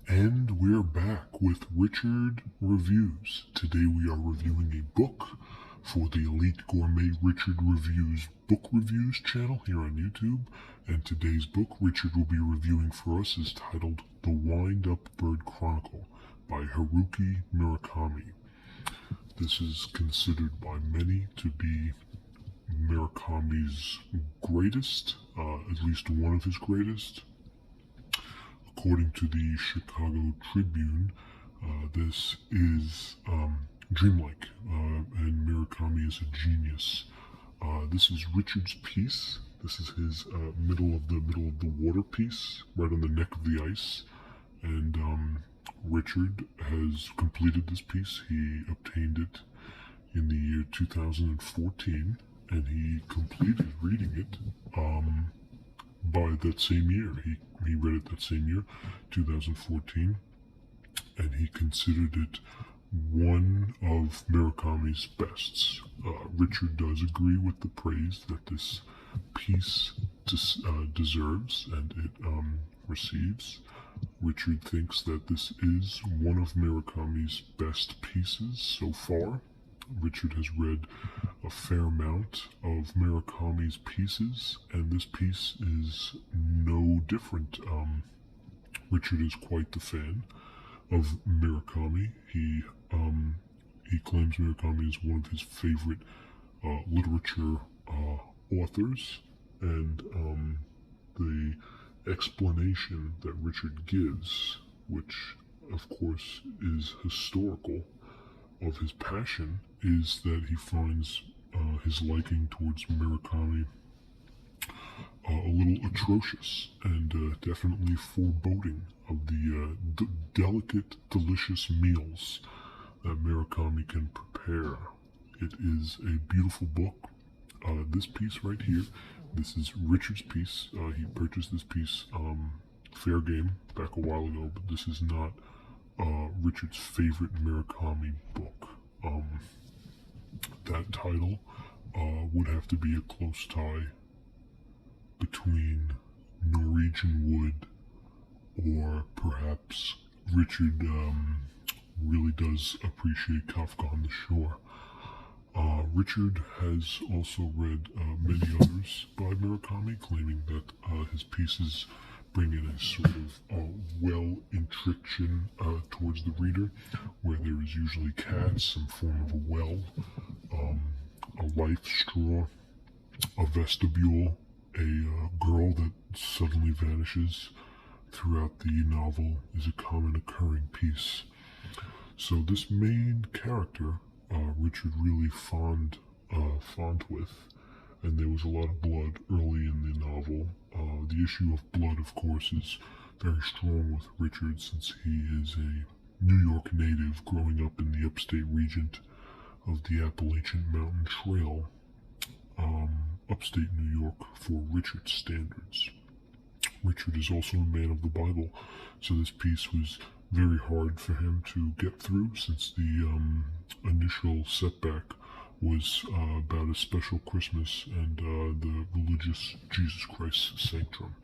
And we're back with Richard Reviews. Today we are reviewing a book for the Elite Gourmet Richard Reviews Book Reviews channel here on YouTube. And today's book Richard will be reviewing for us is titled The Wind-Up Bird Chronicle by Haruki Murakami. This is considered by many to be Murakami's greatest, at least one of his greatest. According to the Chicago Tribune, this is dreamlike, and Murakami is a genius. This is Richard's piece. This is his middle of the water piece, right on the neck of the ice. And Richard has completed this piece. He obtained it in the year 2014, and he completed reading it by that same year. He read it that same year, 2014, and he considered it one of Murakami's bests. Richard does agree with the praise that this piece deserves and it receives. Richard thinks that this is one of Murakami's best pieces so far. Richard has read a fair amount of Murakami's pieces, and this piece is no different. Richard is quite the fan of Murakami. He claims Murakami is one of his favorite literature authors, and the explanation that Richard gives, which of course is historical, of his passion, is that he finds his liking towards Murakami a little atrocious and definitely foreboding of the delicate, delicious meals that Murakami can prepare. It is a beautiful book. This piece right here, this is Richard's piece. He purchased this piece fair game back a while ago, but this is not Richard's favorite Murakami book. That title would have to be a close tie between Norwegian Wood, or perhaps Richard really does appreciate Kafka on the Shore. Richard has also read many others by Murakami, claiming that his pieces bring in a sort of well-intriction towards the reader, where there is usually cats, some form of a well, a life straw, a vestibule, a girl that suddenly vanishes throughout the novel is a common occurring piece. So this main character, Richard really fond with, and there was a lot of blood early in the novel. The issue of blood, of course, is very strong with Richard, since he is a New York native growing up in the upstate region of the Appalachian Mountain Trail, upstate New York for Richard's standards. Richard is also a man of the Bible, so this piece was very hard for him to get through, since the initial setback was about a special Christmas and the religious Jesus Christ sanctum.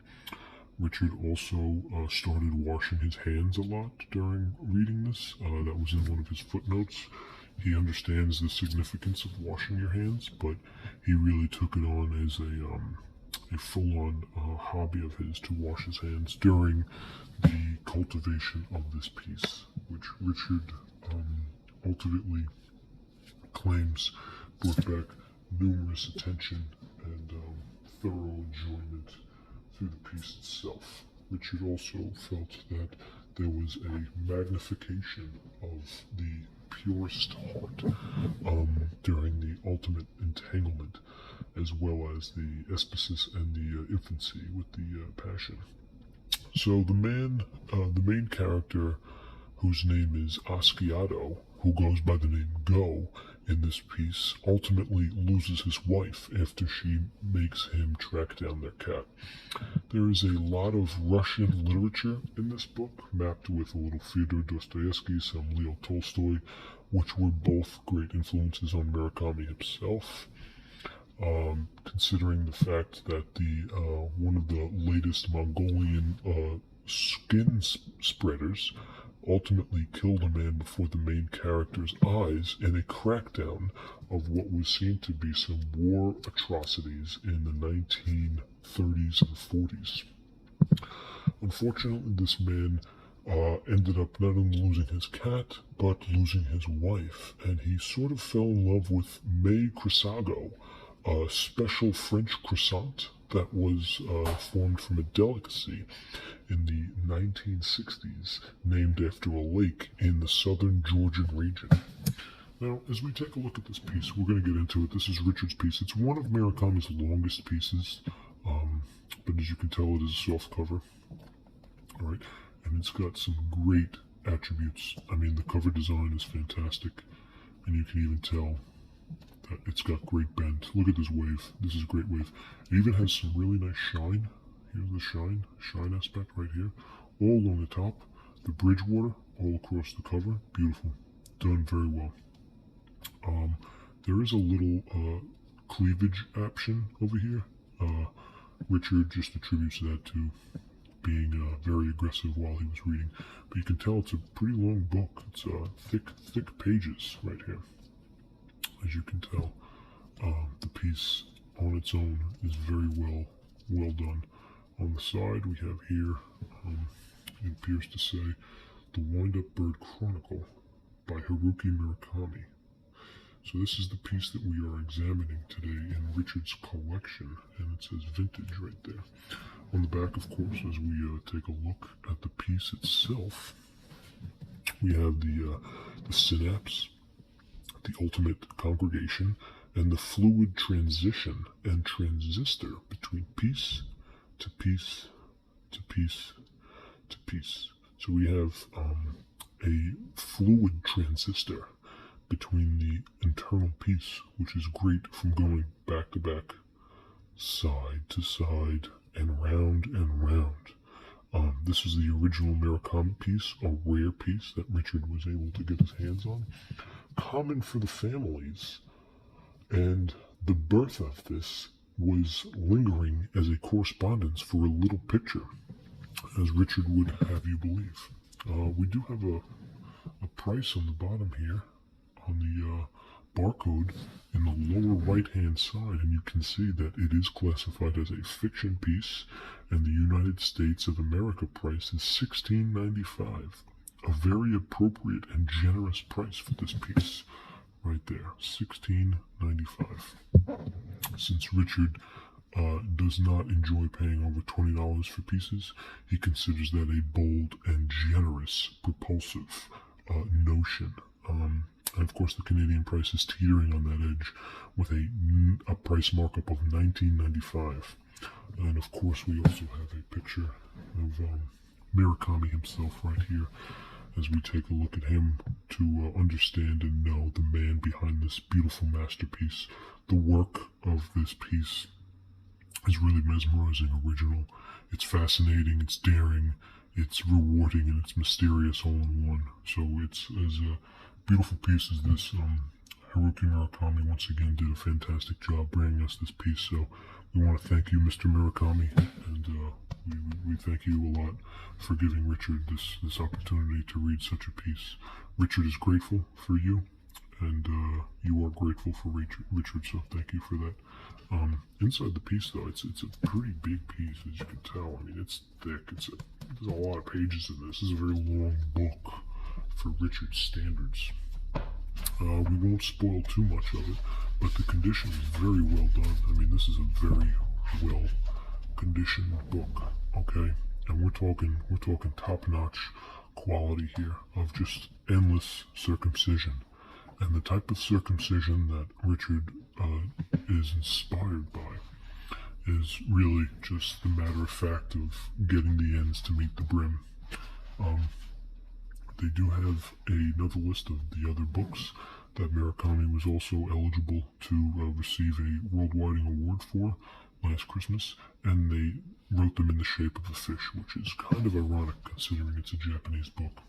Richard also started washing his hands a lot during reading this. That was in one of his footnotes. He understands the significance of washing your hands, but he really took it on as a full-on hobby of his to wash his hands during the cultivation of this piece, which Richard ultimately claims brought back numerous attention and thorough enjoyment through the piece itself. Richard also felt that there was a magnification of the purest heart during the ultimate entanglement, as well as the espesis and the infancy with the passion. So the main character, whose name is Asciato, who goes by the name Go in this piece, ultimately loses his wife after she makes him track down their cat. There is a lot of Russian literature in this book, mapped with a little Fyodor Dostoevsky, some Leo Tolstoy, which were both great influences on Murakami himself. Considering the fact that the one of the latest Mongolian skin spreaders ultimately killed a man before the main character's eyes in a crackdown of what was seen to be some war atrocities in the 1930s and 40s. Unfortunately, this man ended up not only losing his cat, but losing his wife, and he sort of fell in love with May Crisago, a special French croissant that was formed from a delicacy in the 1960s, named after a lake in the southern Georgian region. Now, as we take a look at this piece, we're going to get into it. This is Richard's piece. It's one of Murakami's longest pieces, but as you can tell, it is a soft cover. All right, and it's got some great attributes. I mean, the cover design is fantastic, and you can even tell that it's got great bend. Look at this wave. This is a great wave. It even has some really nice shine. Here's the shine aspect right here, all along the top. The bridge water all across the cover. Beautiful, done very well. There is a little cleavage option over here. Richard just attributes that to being very aggressive while he was reading, but you can tell it's a pretty long book. It's thick pages right here. As you can tell, the piece on its own is very well done. On the side, we have here, it appears to say, The Wind-Up Bird Chronicle by Haruki Murakami. So this is the piece that we are examining today in Richard's collection, and it says vintage right there. On the back, of course, as we take a look at the piece itself, we have the synapse, the ultimate congregation, and the fluid transition and transistor between piece to piece to piece to piece. So we have a fluid transistor between the internal piece, which is great from going back to back, side to side, and round and round. This is the original Murakami piece, a rare piece that Richard was able to get his hands on. Common for the families, and the birth of this was lingering as a correspondence for a little picture, as Richard would have you believe. We do have a price on the bottom here, on the barcode in the lower right hand side, and you can see that it is classified as a fiction piece, and the United States of America price is $16.95. A very appropriate and generous price for this piece right there, $16.95. Since Richard does not enjoy paying over $20 for pieces, he considers that a bold and generous, propulsive notion. And of course, the Canadian price is teetering on that edge with a price markup of $19.95. And of course, we also have a picture of Murakami himself right here, as we take a look at him to understand and know the man behind this beautiful masterpiece. The work of this piece is really mesmerizing, original. It's fascinating, it's daring, it's rewarding, and it's mysterious all in one. So it's as a beautiful piece as this. Haruki Murakami once again did a fantastic job bringing us this piece. So we want to thank you, Mr. Murakami, and we thank you a lot for giving Richard this opportunity to read such a piece. Richard is grateful for you, and you are grateful for Richard, so thank you for that. Inside the piece, though, it's a pretty big piece, as you can tell. I mean, it's thick. There's a lot of pages in this. This is a very long book for Richard's standards. We won't spoil too much of it, but the condition is very well done. I mean, this is a very well conditioned book, okay? And we're talking top-notch quality here of just endless circumcision. And the type of circumcision that Richard is inspired by is really just the matter of fact of getting the ends to meet the brim. They do have another list of the other books that Murakami was also eligible to receive a worldwide award for last Christmas, and they wrote them in the shape of a fish, which is kind of ironic considering it's a Japanese book.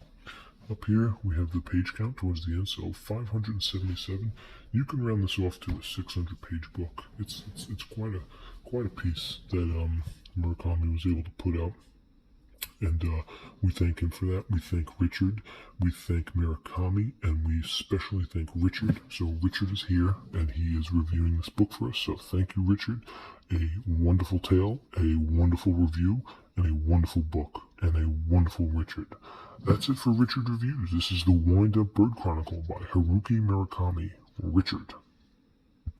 Up here we have the page count towards the end, so 577. You can round this off to a 600-page book. It's quite a piece that Murakami was able to put out. And we thank him for that. We thank Richard. We thank Murakami. And we especially thank Richard. So Richard is here and he is reviewing this book for us. So thank you, Richard. A wonderful tale, a wonderful review, and a wonderful book, and a wonderful Richard. That's it for Richard Reviews. This is the Wind Up Bird Chronicle by Haruki Murakami. Richard.